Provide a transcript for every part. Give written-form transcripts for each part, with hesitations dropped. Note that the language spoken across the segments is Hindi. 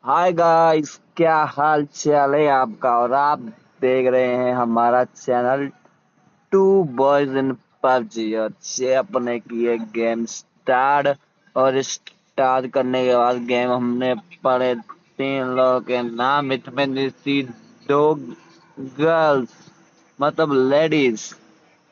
हाय गाइस, क्या हाल चाल है आपका। और आप देख रहे हैं हमारा channel two boys in PUBG. और ये अपने किए गेम स्टार्ट। और स्टार्ट करने के बाद गेम हमने पढ़े तीन लोगों के नाम, इसमें सी दो गर्ल्स, मतलब लेडीज।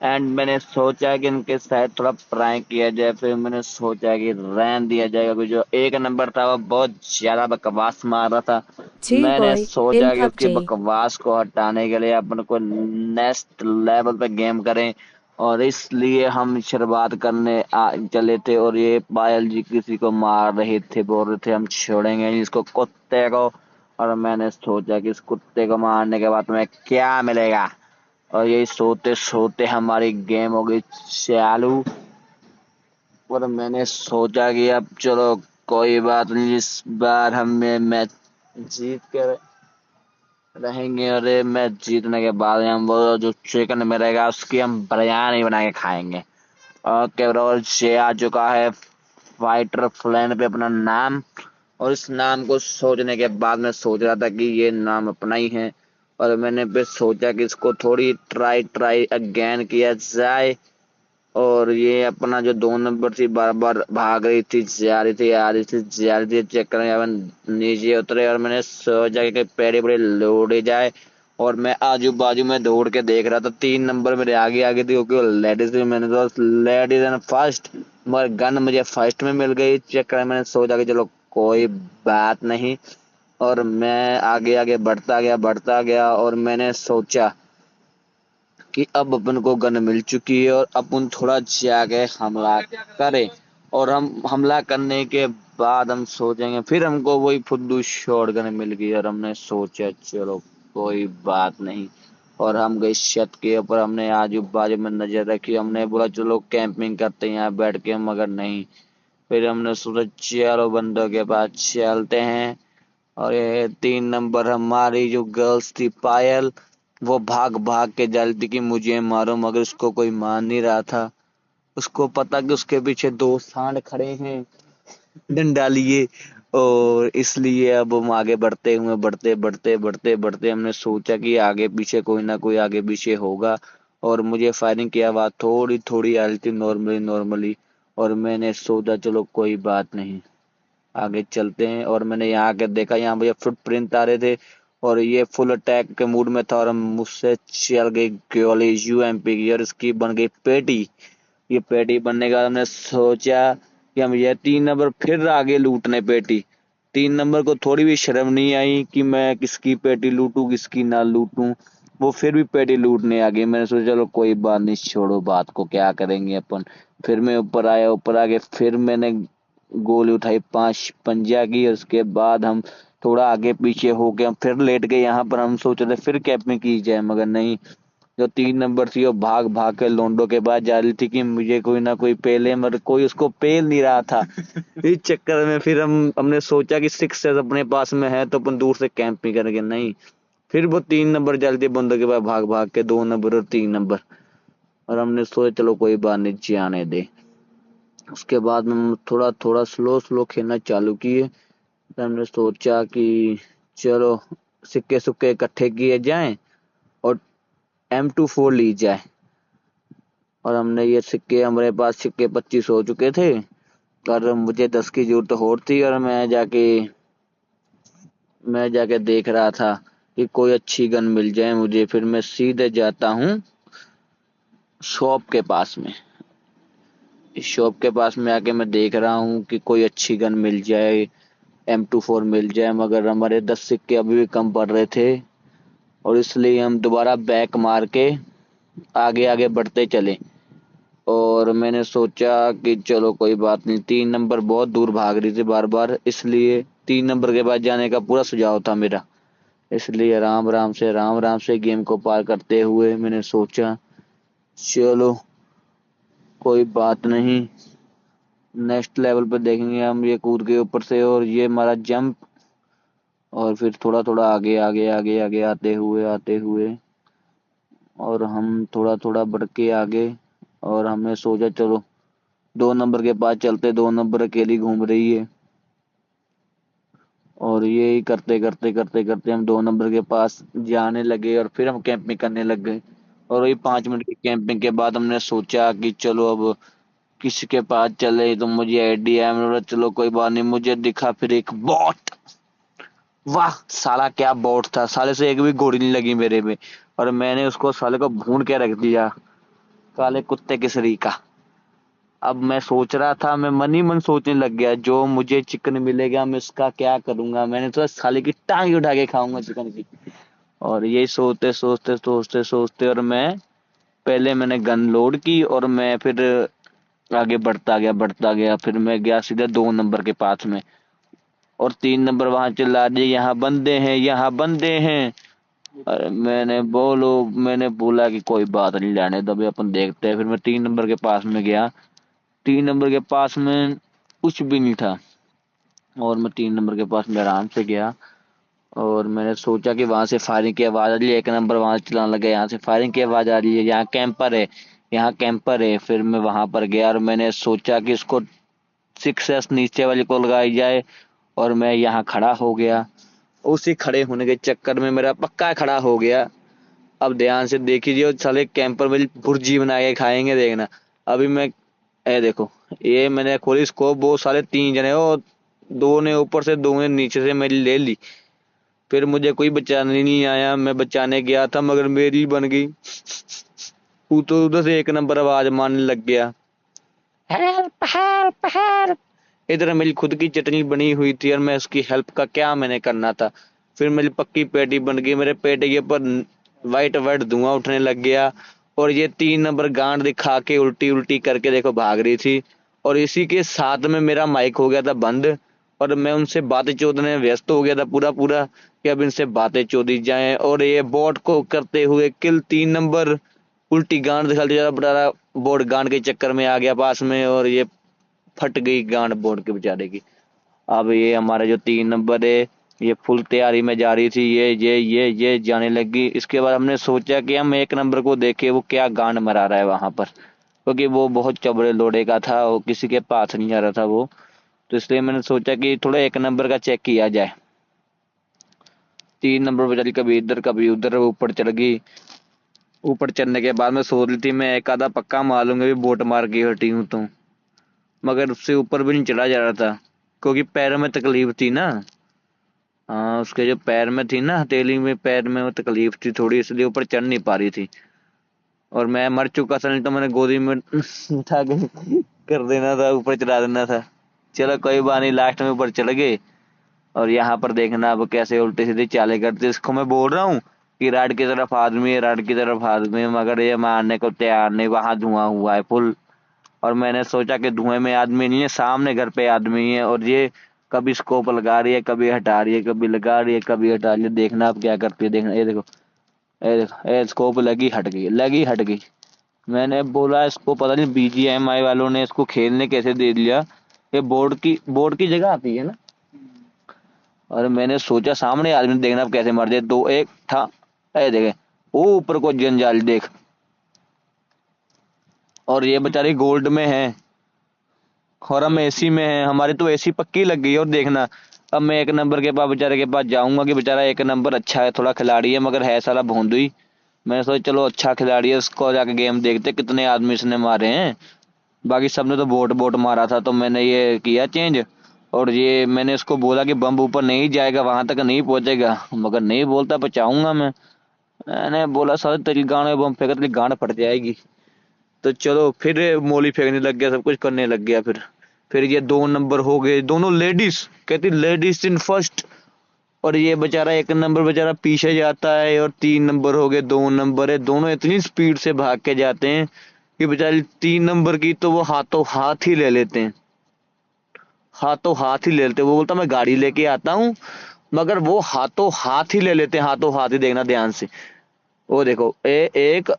एंड मैंने सोचा कि इनके साथ थोड़ा प्रैंक किया जाए। फिर मैंने सोचा कि रहन दिया जाएगा, क्योंकि जो एक नंबर था वो बहुत ज्यादा बकवास मार रहा था। Two मैंने boys in सोचा कि उसकी PUBG. बकवास को हटाने के लिए अपन को नेक्स्ट लेवल पे गेम करें। और इसलिए हम शुरुआत करने चले थे। और ये पायल जी किसी को मार रहे थे, बोल रहे थे हम छोड़ेंगे नहीं इसको, कुत्ते को। और मैंने सोचा कि इस कुत्ते को मारने के बाद तुम्हें क्या मिलेगा। और यही सोते सोते हमारी गेम हो गई चालू। और मैंने सोचा कि अब चलो कोई बात नहीं, इस बार हमें मैच जीत कर रहेंगे। और ये मैच जीतने के बाद हम वो जो चिकन मिलेगा उसकी हम बिरयानी बना के खाएंगे। ओके ब्रो, ये आ चुका है फाइटर फ्लैन पे अपना नाम। और इस नाम को सोचने के बाद मैं सोच रहा था कि ये नाम अपना ही है। और मैंने फिर सोचा कि इसको थोड़ी ट्राई ट्राई अगेन किया जाए। और ये अपना जो दो नंबर थी बार बार भाग रही थी, जा रही थी, आ रही थी, जा रही थी, चक्कर में अपन नीचे उतरे। और मैंने सोचा कि पेड़े बड़े लोड़े जाए। और मैं आजू बाजू में दौड़ के देख रहा था, तीन नंबर मेरे आगे आगे थी, क्योंकि लेडीज थी। मैंने तो लेडीज एंड फर्स्ट, मगर गन मुझे फर्स्ट में मिल गई। चक्कर में मैंने सोचा कि चलो कोई बात नहीं। और मैं आगे आगे बढ़ता गया और मैंने सोचा कि अब अपन को गन मिल चुकी है और अपन थोड़ा जाके हमला करें। और हम हमला करने के बाद हम सोचेंगे, फिर हमको वही फुद्दू शॉट गन मिल गई। और हमने सोचा चलो कोई बात नहीं। और हम गए छत के ऊपर, हमने आजू बाजू में नजर रखी, हमने बोला चलो कैंपिंग करते हैं यहाँ बैठ के, मगर नहीं। फिर हमने सोचा चलो बंदों के पास चलते हैं। और ये तीन नंबर हमारी जो गर्ल्स थी पायल, वो भाग भाग के जा रही थी कि मुझे मारो, मगर उसको कोई मार नहीं रहा था। उसको पता कि उसके पीछे दो सांड खड़े हैं डंडा लिए। और इसलिए अब हम आगे बढ़ते हुए बढ़ते हमने सोचा कि आगे पीछे कोई ना कोई आगे पीछे होगा। और मुझे फायरिंग की आवाज थोड़ी थोड़ी आ रही थी, नॉर्मली नॉर्मली। और मैंने सोचा चलो कोई बात नहीं, आगे चलते हैं। और मैंने यहाँ आके देखा, यहाँ मुझे फुटप्रिंट आ रहे थे। और ये फुल अटैक के मूड में था और मुझसे चल गई गोली यूएमपी की, और इसकी बन गई पेटी। ये पेटी बनने के बाद हमने सोचा कि हम ये तीन नंबर फिर आगे लूटने पेटी। तीन नंबर को थोड़ी भी शर्म नहीं आई कि मैं किसकी पेटी लूटूं किसकी ना लूटूं। वो फिर भी पेटी लूटने आ गई। मैंने सोचा चलो कोई बात नहीं, छोड़ो बात को, क्या करेंगे अपन। फिर मैं ऊपर आया, ऊपर आके फिर मैंने गोली उठाई पांच पंजा की। और उसके बाद हम थोड़ा आगे पीछे हो गए, हम फिर लेट गए। यहाँ पर हम सोच रहे थे फिर कैंपिंग की जाए, मगर नहीं। जो तीन नंबर थी वो भाग भाग के लोंडो के पास जा रही थी कि मुझे कोई ना कोई पेले, मगर कोई उसको पेल नहीं रहा था। इस चक्कर में फिर हमने सोचा कि सिक्स अपने पास में है तो अपन दूर से कैंपिंग करेंगे, नहीं। फिर वो तीन नंबर जल्दी बंदों के पास भाग भाग के, दो नंबर और तीन नंबर। और हमने सोचा चलो कोई बात नहीं, जाने दे। उसके बाद में हम थोड़ा थोड़ा स्लो स्लो खेलना चालू किए। तो हमने सोचा कि चलो सिक्के सुक्के इकट्ठे किए जाएं और M24 ली जाए। और हमने ये सिक्के, हमारे पास सिक्के 25 हो चुके थे। और मुझे 10 की जरूरत और थी। और मैं जाके देख रहा था कि कोई अच्छी गन मिल जाए मुझे। फिर मैं सीधे जाता हूँ शॉप के पास में। इस शॉप के पास में आके मैं देख रहा हूँ कि कोई अच्छी गन मिल जाए, M24 मिल जाए। मगर हमारे 10 सिक्के अभी भी कम पड़ रहे थे। और इसलिए हम दोबारा बैक मार के आगे आगे बढ़ते चले। और मैंने सोचा कि चलो कोई बात नहीं, तीन नंबर बहुत दूर भाग रही थी बार बार, इसलिए तीन नंबर के पास जाने का पूरा सुझाव था मेरा। इसलिए राम राम से गेम को पार करते हुए मैंने सोचा चलो कोई बात नहीं, नेक्स्ट लेवल पे देखेंगे हम। ये कूद के ऊपर से और ये हमारा जंप। और फिर थोड़ा थोड़ा आगे आगे आगे आगे आते हुए और हम थोड़ा थोड़ा बढ़ के आगे। और हमने सोचा चलो दो नंबर के पास चलते, दो नंबर अकेली घूम रही है। और यही करते करते करते करते हम 2 नंबर के पास जाने लगे और फिर हम कैंपिंग करने लग गए। और वही 5 मिनट की कैंपिंग के बाद हमने सोचा कि चलो अब किसी के पास चले, तो मुझे आइडिया है, मैंने बोला चलो कोई बात नहीं। मुझे दिखा फिर एक बॉट। वाह साला क्या बॉट था, साले से एक भी गोली नहीं लगी मेरे में। और मैंने उसको साले को भून के रख दिया, काले कुत्ते के शरीर का। अब मैं सोच रहा था, मैं मन ही मन सोचने लग गया जो मुझे चिकन मिलेगा मैं उसका क्या करूंगा। मैंने तो साले की टांग उठा के खाऊंगा चिकन की। और यही सोचते सोचते सोचते सोचते और मैं पहले मैंने गन लोड की और मैं फिर आगे बढ़ता गया। फिर मैं गया सीधे 2 नंबर के पास में। और 3 नंबर वहां चिल्ला दिए यहाँ बंदे हैं, यहाँ बंदे हैं। अरे मैंने बोला कि कोई बात नहीं, लेने दो, अभी अपन देखते हैं। फिर मैं 3 नंबर के पास में गया। 3 नंबर के पास में कुछ भी नहीं था। और मैं 3 नंबर के पास में आराम से गया और मैंने सोचा कि वहां से फायरिंग की आवाज आ रही है। 1 नंबर वहां से चिल्लाने लगा यहाँ से फायरिंग की आवाज आ रही है, यहाँ कैंपर है, यहाँ कैंपर है। फिर मैं वहां पर गया और मैंने सोचा कि इसको 6S नीचे वाली को लगाई जाए। और मैं यहाँ खड़ा हो गया। उसी खड़े होने के चक्कर में मेरा पक्का खड़ा हो गया। अब ध्यान से देखिए, और साले कैंपर में भुर्जी बना के खाएंगे देखना। अभी मैं ए देखो, ये मैंने खोली स्कोप, वो साले 3 जने हो, 2 ने ऊपर से 2 ने नीचे से मेरी ले ली। फिर मुझे कोई बचाने नहीं आया, मैं बचाने गया था मगर मेरी बन गई। वो तो उधर से 1 नंबर आवाज मारने लग गया, हेल्प हेल्प हेल्प। इधर मेरी खुद की चटनी बनी हुई थी और मैं उसकी हेल्प का क्या मैंने करना था। फिर मेरी पक्की पेटी बन गई, मेरे पेटे के ऊपर वाइट वाइट धुआं उठने लग गया। और ये 3 नंबर गांड दिखा के उल्टी उल्टी करके देखो भाग रही थी। और इसी के साथ में मेरा माइक हो गया था बंद। और मैं उनसे बातें चोदने में व्यस्त हो गया था पूरा पूरा, कि अब इनसे बातें चोदी जाएं। और ये बॉट को करते हुए किल 3 नंबर उल्टी गांड दिखा दिया, बड़ा बोर्ड गांड के चक्कर में आ गया पास में और ये फट गई गांड बोर्ड के बेचारे की। अब ये हमारे जो 3 नंबर है, ये फुल तैयारी में जा रही थी, ये जाने लगी। इसके बाद हमने सोचा कि हम 1 नंबर को देखे वो क्या गांड मरा रहा है वहां पर, क्योंकि वो बहुत चबड़े लोड़े का था, वो किसी के पास नहीं आ रहा था वो। तो इसलिए मैंने सोचा कि थोड़ा 1 नंबर का चेक किया जाए। 3 नंबर बेचारी कभी इधर कभी उधर ऊपर चढ़ गई। ऊपर चढ़ने के बाद में सोच रही थी मैं एक आधा पक्का मार लूंगा, भी बोट मार के हटी हूँ तो। मगर उससे ऊपर भी नहीं चढ़ा जा रहा था, क्योंकि पैरों में तकलीफ थी ना। हाँ, उसके जो पैर में थी ना, हथेली में पैर में वो तकलीफ थी थोड़ी, इसलिए ऊपर चढ़ नहीं पा रही थी। और मैं मर चुका था, नहीं तो मैंने गोदी में उठा के कर देना था, ऊपर चढ़ा देना था। चलो कोई बात नहीं, लास्ट में ऊपर चढ़ गए। और यहाँ पर देखना अब कैसे उल्टे सीधे चाले करते, इसको मैं बोल रहा हूँ कि राड की तरफ आदमी है, राड की तरफ आदमी है, मगर ये मारने को तैयार नहीं। वहां धुआं हुआ है फुल। और मैंने सोचा कि धुएं में आदमी नहीं है, सामने घर पे आदमी है। और ये कभी स्कोप लगा रही है, कभी हटा रही है, कभी लगा रही है, कभी हटा रही है। देखना अब क्या करती है, देखना। ये देखो, ये देखो, ये स्कोप लगी हट गई, लगी हट गई। मैंने बोला इसको पता नहीं BGMI वालों ने इसको खेलने कैसे दे दिया। ये बोर्ड की जगह आती है ना। और मैंने सोचा सामने आदमी, देखना अब कैसे मर जाए। दो एक था, ये देखे, वो ऊपर को जंजाल देख। और ये बेचारी गोल्ड में है और हम एसी में है, हमारी तो एसी पक्की लग गई। और देखना अब मैं 1 नंबर के पास, बेचारे के पास जाऊंगा कि बेचारा 1 नंबर अच्छा है, थोड़ा खिलाड़ी है, मगर है साला भोंदू। मैंने सोचा चलो अच्छा खिलाड़ी है, उसको जाके गेम देखते कितने आदमी इसने मारे हैं। बाकी सबने तो बोट बोट मारा था, तो मैंने ये किया चेंज। और ये मैंने इसको बोला कि बम ऊपर नहीं जाएगा, वहां तक नहीं पहुंचेगा, मगर नहीं बोलता बचाऊंगा मैं। मैंने बोला सर तेरी गांड में बम फेंका, तेरी गांड फट जाएगी। तो चलो फिर मोली फेंकने लग गया, सब कुछ करने लग गया। फिर ये 2 नंबर हो गए, दोनों लेडीज, कहती लेडीज इन फर्स्ट। और ये बेचारा 1 नंबर बेचारा पीछे जाता है। और 3 नंबर हो गए, 2 नंबर है, दोनों इतनी स्पीड से भाग के जाते हैं कि बेचारी 3 नंबर की तो वो हाथों हाथ ही ले लेते हैं, हाथों हाथ ही ले लेते हैं। वो बोलता मैं गाड़ी लेके आता हूँ, मगर वो हाथों हाथ ही ले लेते हैं, हाथों हाथ ही। देखना ध्यान से, वो देखो, एक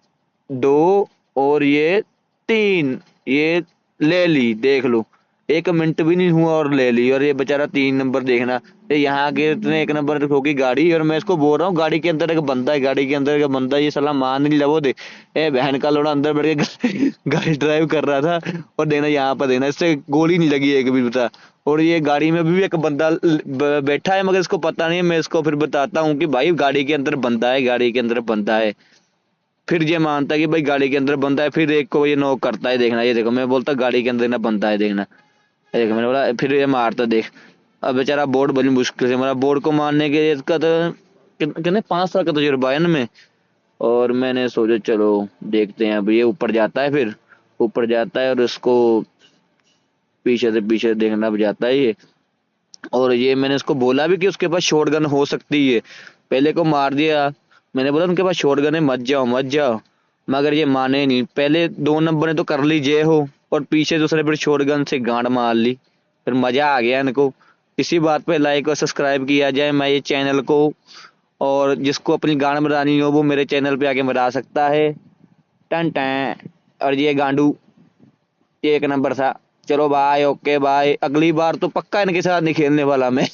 दो और ये 3, ये ले ली, देख लो। 1 मिनट भी नहीं हुआ और ले ली। और ये बेचारा 3 नंबर देखना, ये यहाँ के इतने 1 नंबर ठोकी गाड़ी, और मैं इसको बोल रहा हूँ गाड़ी के अंदर एक बंदा है, गाड़ी के अंदर एक बंदा है, ये साला मान नहीं लगा। वो देख, ए बहन का लोड़ा अंदर बैठ के गाड़ी ड्राइव कर रहा था, और देना यहाँ पर देना, इससे गोली नहीं लगी एक भी बता। और ये गाड़ी में भी एक बंदा बैठा है, मगर इसको पता नहीं है। मैं इसको फिर बताता हूँ कि भाई गाड़ी के अंदर बंदा है, गाड़ी के अंदर बंदा है। फिर ये मानता है कि भाई गाड़ी के अंदर बंदा है, फिर एक को ये नॉक करता है। देखना ये देखो, मैं बोलता गाड़ी के अंदर ना बंदा है, देखना। देख मैंने बोला, फिर ये मारता, देख। अब बेचारा बोर्ड बड़ी मुश्किल से मारा। बोर्ड को मारने के लिए इसका तो कितने 5 साल का तजुर्बा है ना में। और मैंने सोचा चलो देखते हैं। अब ये ऊपर जाता है, फिर ऊपर जाता है और उसको पीछे से पीछे देखना जाता है ये। और ये मैंने उसको बोला भी कि उसके पास शॉटगन हो सकती है, पहले को मार दिया। मैंने बोला उनके पास शॉटगन है, मत जाओ मत जाओ, मगर ये माने नहीं। पहले 2 नंबर ने तो कर ली जय हो, और पीछे दूसरे पर शॉटगन से गांड मार ली। फिर मजा आ गया इनको। इसी बात पे लाइक और सब्सक्राइब किया जाए मैं ये चैनल को, और जिसको अपनी गांड मरानी हो वो मेरे चैनल पे आके मरा सकता है। टन टन। और ये गांडू, ये 1 नंबर था। चलो बाय, ओके बाय। अगली बार तो पक्का इनके साथ नहीं खेलने वाला मैं।